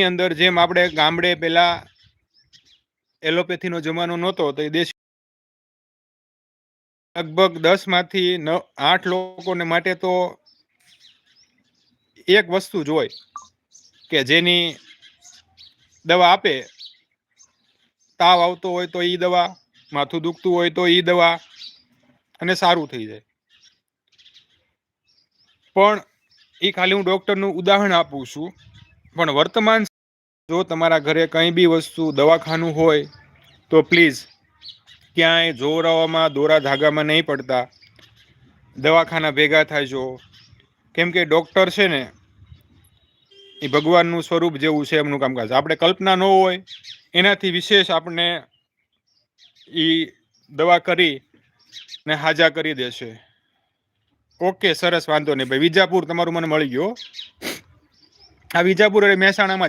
અંદર જેમ આપણે ગામડે પેલા એલોપેથીનો જમાનો નહોતો તો એ દેશી લગભગ 10 માંથી 8 લોકોને માટે તો એક વસ્તુ જ હોય કે જેની દવા આપે. તાવ આવતો હોય તો ઈ દવા, માથું દુખતું હોય તો ઈ દવા, અને સારું થઈ જાય. પણ એ ખાલી હું ડૉક્ટરનું ઉદાહરણ આપું છું. પણ વર્તમાન જો તમારા ઘરે કંઈ બી વસ્તુ દવાખાનું હોય તો પ્લીઝ ક્યાંય જોરાવામાં દોરા ધાગામાં નહીં પડતા. દવાખાના ભેગા થાયજો. કેમ કે ડૉક્ટર છે ને એ ભગવાનનું સ્વરૂપ જેવું છે એમનું કામકાજ. આપણે કલ્પના ન હોય એનાથી વિશેષ આપણને એ દવા કરી ને હાજા કરી દેશે. ઓકે, સરસ, વાંધો નહીં ભાઈ. વિજાપુર તમારું મને મળી ગયો. આ વિજાપુર એટલે મહેસાણામાં